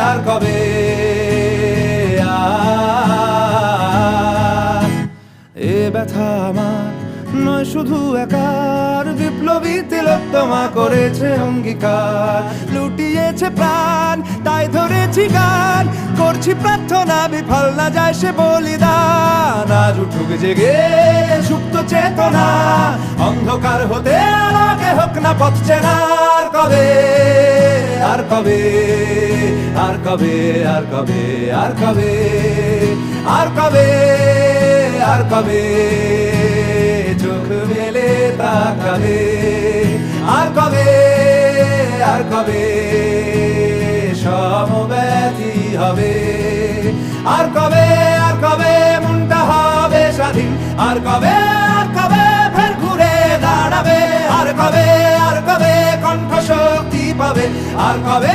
আর কবে এ ব্যথা আমার নয় শুধু একার, বিপ্লবী তিলোত্তমা করেছে অঙ্গীকার, লুটিয়েছে প্রাণ তাই ধরেছি গান, করছি প্রার্থনা বিফল না যায় সে বলিদান। আজ উঠুক জেগে সুপ্ত চেতনা, অন্ধকার হতে আলোকে হোক না পথ চেনা। আর কবে আর কবে আর কবে আর কবে আর কবে আর কবে আর কবে চোখ মেলে তাকাবে। আর কবে আর কবে সমব্যথী হবে। আর কবে মনটা হবে স্বাধীন। আর কবে ফের ঘুরে দাঁড়াবে। আর কবে কণ্ঠ শক্তি পাবে। আর কবে